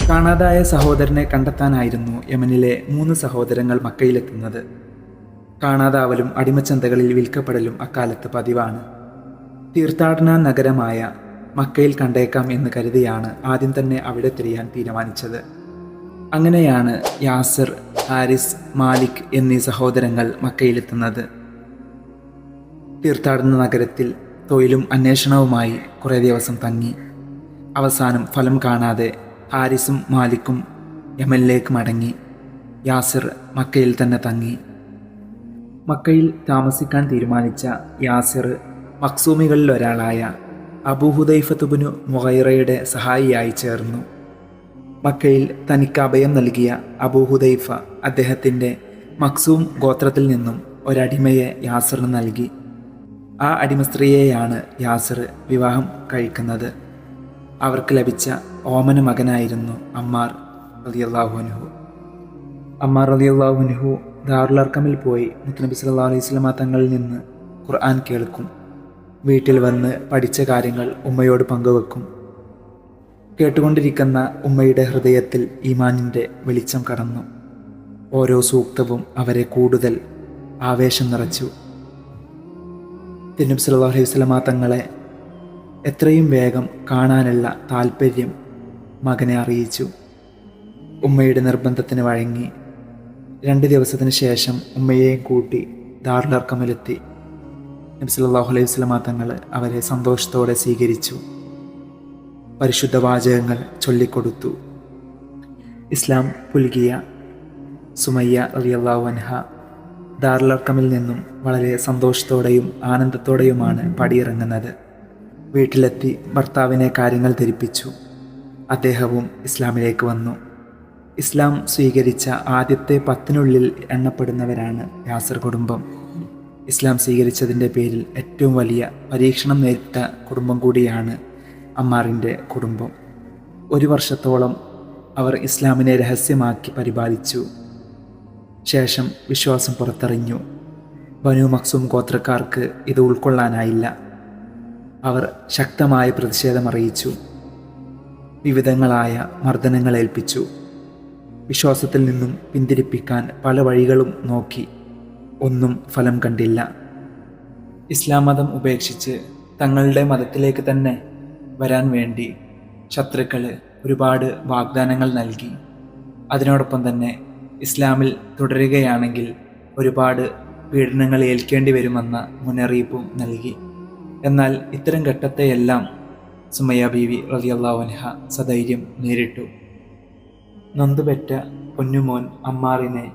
കാണാതായ സഹോദരനെ കണ്ടെത്താനായിരുന്നു യമനിലെ 3 സഹോദരങ്ങൾ മക്കയിലെത്തുന്നത്. കാണാതാവലും അടിമച്ചന്തകളിൽ വിൽക്കപ്പെടലും അക്കാലത്ത് പതിവാണ്. തീർത്ഥാടന നഗരമായ മക്കയിൽ കണ്ടേക്കാം എന്ന് കരുതിയാണ് ആദ്യം തന്നെ അവിടെ തിരിയാൻ തീരുമാനിച്ചത്. അങ്ങനെയാണ് യാസിർ, ഹാരിസ്, മാലിക് എന്നീ സഹോദരങ്ങൾ മക്കയിലെത്തുന്നത്. തീർത്ഥാടന നഗരത്തിൽ തൊഴിലും അന്വേഷണവുമായി കുറേ ദിവസം തങ്ങി. അവസാനം ഫലം കാണാതെ ഹാരിസും മാലിക്കും യമനിലേക്ക് മടങ്ങി. യാസിർ മക്കയിൽ തന്നെ തങ്ങി. മക്കയിൽ താമസിക്കാൻ തീരുമാനിച്ച യാസിർ മക്സൂമികളിൽ ഒരാളായ അബൂ ഹുദൈഫത്ത് ഇബ്നു മുഗൈറയുടെ സഹായിയായി ചേർന്നു. മക്കയിൽ തനിക്ക് അഭയം നൽകിയ അബൂ ഹുദൈഫ അദ്ദേഹത്തിൻ്റെ മക്സൂം ഗോത്രത്തിൽ നിന്നും ഒരടിമയെ യാസിറിന് നൽകി. ആ അടിമ സ്ത്രീയെയാണ് യാസിർ വിവാഹം കഴിക്കുന്നത്. അവർക്ക് ലഭിച്ച ഓമന മകനായിരുന്നു അമ്മാർ റളിയല്ലാഹു അൻഹു. അമ്മാർ റളിയല്ലാഹു അൻഹു ദാറുൽ അർഖമിൽ പോയി മുത്തുനബി സല്ലല്ലാഹു അലൈഹി വസല്ലമ തങ്ങളിൽ നിന്ന് ഖുർആൻ കേൾക്കും. വീട്ടിൽ വന്ന് പഠിച്ച കാര്യങ്ങൾ ഉമ്മയോട് പങ്കുവെക്കും. കേട്ടുകൊണ്ടിരിക്കുന്ന ഉമ്മയുടെ ഹൃദയത്തിൽ ഈമാനിൻ്റെ വെളിച്ചം കടന്നു. ഓരോ സൂക്തവും അവരെ കൂടുതൽ ആവേശം നിറച്ചു. തിരുനബി സല്ലല്ലാഹു അലൈഹി വസല്ലമ തങ്ങളെ എത്രയും വേഗം കാണാനുള്ള താല്പര്യം മകനെ അറിയിച്ചു. ഉമ്മയുടെ നിർബന്ധത്തിന് വഴങ്ങി 2 ദിവസത്തിന് ശേഷം ഉമ്മയെയും കൂട്ടി ദാറുൽ അർഖമിലെത്തി. നബി സല്ലല്ലാഹു അലൈഹി വസല്ലമ തങ്ങൾ അവരെ സന്തോഷത്തോടെ സ്വീകരിച്ചു. പരിശുദ്ധ വാചകങ്ങൾ ചൊല്ലിക്കൊടുത്തു. ഇസ്ലാം പുൽകിയ സുമയ്യ റളിയല്ലാഹു അൻഹ ദാറുൽ അർഖമിൽ നിന്നും വളരെ സന്തോഷത്തോടെയും ആനന്ദത്തോടെയുമാണ് പടിയിറങ്ങുന്നത്. വീട്ടിലെത്തി ഭർത്താവിനെ കാര്യങ്ങൾ ധരിപ്പിച്ചു. അദ്ദേഹവും ഇസ്ലാമിലേക്ക് വന്നു. ഇസ്ലാം സ്വീകരിച്ച ആദ്യത്തെ 10 എണ്ണപ്പെടുന്നവരാണ് യാസിർ കുടുംബം. ഇസ്ലാം സ്വീകരിച്ചതിൻ്റെ പേരിൽ ഏറ്റവും വലിയ പരീക്ഷണം നേരിട്ട കുടുംബം കൂടിയാണ് അമ്മാറിൻ്റെ കുടുംബം. 1 വർഷത്തോളം അവർ ഇസ്ലാമിനെ രഹസ്യമാക്കി പരിപാലിച്ചു. ശേഷം വിശ്വാസം പുറത്തെറിഞ്ഞു. ബനു മക്സൂം ഗോത്രക്കാർക്ക് ഇത് ഉൾക്കൊള്ളാനായില്ല. അവർ ശക്തമായ പ്രതിഷേധമറിയിച്ചു. വിവിധങ്ങളായ മർദ്ദനങ്ങൾ ഏൽപ്പിച്ചു. വിശ്വാസത്തിൽ നിന്നും പിന്തിരിപ്പിക്കാൻ പല വഴികളും നോക്കി. ഒന്നും ഫലം കണ്ടില്ല. ഇസ്ലാം മതം ഉപേക്ഷിച്ച് തങ്ങളുടെ മതത്തിലേക്ക് തന്നെ വരാൻ വേണ്ടി ശത്രുക്കൾ ഒരുപാട് വാഗ്ദാനങ്ങൾ നൽകി. അതിനോടൊപ്പം തന്നെ ഇസ്ലാമിൽ തുടരുകയാണെങ്കിൽ ഒരുപാട് പീഡനങ്ങൾ ഏൽക്കേണ്ടി വരുമെന്ന മുന്നറിയിപ്പും നൽകി. എന്നാൽ ഇത്തരം ഘട്ടത്തെയെല്ലാം സുമയ്യ ബീവി റളിയല്ലാഹു അൻഹ സധൈര്യം നേരിട്ടു. നൊന്തുപെറ്റ പൊന്നുമോൻ അമ്മാറിനെ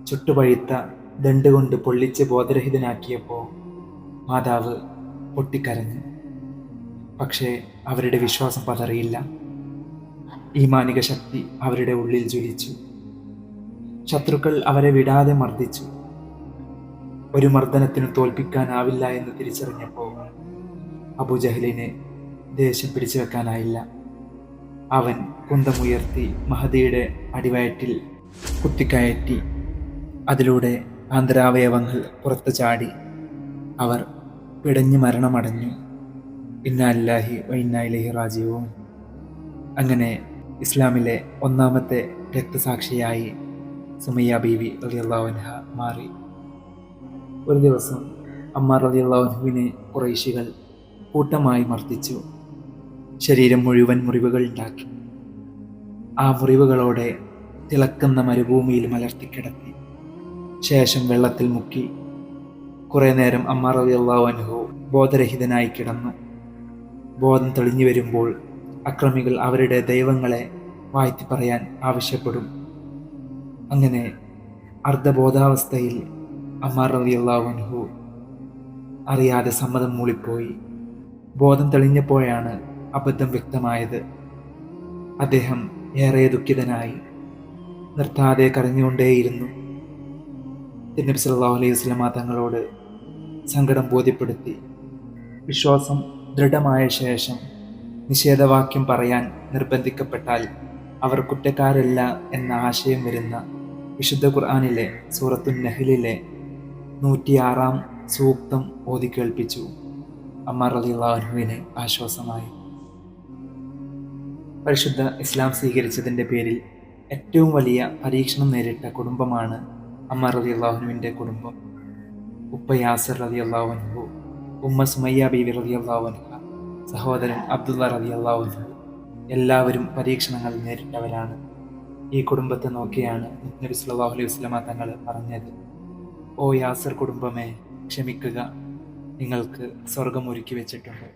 ചുട്ടുപഴുത്ത ദണ്ട് കൊണ്ട് പൊള്ളിച്ച് ബോധരഹിതനാക്കിയപ്പോൾ മാതാവ് പൊട്ടിക്കരഞ്ഞു. പക്ഷേ അവരുടെ വിശ്വാസം പതറിയില്ല. ഈമാനിക ശക്തി അവരുടെ ഉള്ളിൽ ജ്വലിച്ചു. ശത്രുക്കൾ അവരെ വിടാതെ മർദ്ദിച്ചു. ഒരു മർദ്ദനത്തിന് തോൽപ്പിക്കാനാവില്ല എന്ന് തിരിച്ചറിഞ്ഞപ്പോൾ അബൂജഹലിനെ ദേഷ്യം പിടിച്ചു വെക്കാനായില്ല. അവൻ കുന്തമുയർത്തി മഹദിയുടെ അടിവയറ്റിൽ കുത്തിക്കയറ്റി. അതിലൂടെ ആന്തരാവയവങ്ങൾ പുറത്തു ചാടി. അവർ പിടഞ്ഞു മരണമടഞ്ഞു. ഇന്നാ ലില്ലാഹി വ ഇന്നാ ഇലൈഹി റാജിഊൻ. അങ്ങനെ ഇസ്ലാമിലെ ഒന്നാമത്തെ രക്തസാക്ഷിയായി സുമയ്യ ബീവി റളിയല്ലാഹു അൻഹ മാറി. ഒരു ദിവസം അമ്മാർ റളിയല്ലാഹു അൻഹുവിനെ ഖുറൈശികൾ കൂട്ടമായി മർദ്ദിച്ചു. ശരീരം മുഴുവൻ മുറിവുകൾ ഉണ്ടാക്കി. ആ മുറിവുകളോടെ തിളക്കുന്ന മരുഭൂമിയിൽ മലർത്തിക്കിടത്തി. ശേഷം വെള്ളത്തിൽ മുക്കി. കുറേ നേരം അമ്മാർ റളിയല്ലാഹു അൻഹു ബോധരഹിതനായി കിടന്നു. ബോധം തെളിഞ്ഞു വരുമ്പോൾ അക്രമികൾ അവരുടെ ദൈവങ്ങളെ വാഴ്ത്തി പറയാൻ ആവശ്യപ്പെടും. അങ്ങനെ അർദ്ധബോധാവസ്ഥയിൽ അമ്മാർ റളിയല്ലാഹു അൻഹു അറിയാതെ സമ്മതം മൂളിപ്പോയി. ബോധം തെളിഞ്ഞപ്പോഴാണ് അബദ്ധം വ്യക്തമായത്. അദ്ദേഹം ഏറെ ദുഃഖിതനായി നിർത്താതെ കരഞ്ഞുകൊണ്ടേയിരുന്നു. നബി സല്ലല്ലാഹു അലൈഹി വസല്ലമ തങ്ങളോട് സങ്കടം ബോധ്യപ്പെടുത്തി. വിശ്വാസം ദൃഢമായ ശേഷം നിഷേധവാക്യം പറയാൻ നിർബന്ധിക്കപ്പെട്ടാൽ അവർ കുറ്റക്കാരല്ല എന്ന ആശയം വരുന്ന വിശുദ്ധ ഖുർആനിലെ സൂറത്തുൻ നഹ്ലിലെ 106 സൂക്തം ഓതി കേൾപ്പിച്ചു. അമ്മാർ റളിയല്ലാഹു അൻഹുവിന് ആശ്വാസമായി. പരിശുദ്ധ ഇസ്ലാം സ്വീകരിച്ചതിൻ്റെ പേരിൽ ഏറ്റവും വലിയ പരീക്ഷണം നേരിട്ട കുടുംബമാണ് അമ്മ റളിയല്ലാഹുവിൻ്റെ കുടുംബം. ഉപ്പ യാസിർ റളിയല്ലാഹു, ഉമ്മ സുമയ്യ ബീവി റളിയല്ലാഹു അൻഹ, സഹോദരൻ അബ്ദുള്ള റളിയല്ലാഹു അൻഹു എല്ലാവരും പരീക്ഷണങ്ങൾ നേരിട്ടവരാണ്. ഈ കുടുംബത്തെ നോക്കിയാണ് നബി സല്ലല്ലാഹു അലൈഹി വസല്ലമ തങ്ങൾ പറഞ്ഞത്, ഓ യാസിർ കുടുംബമേ, ക്ഷമിക്കുക, നിങ്ങൾക്ക് സ്വർഗം ഒരുക്കി വെച്ചിട്ടുണ്ട്.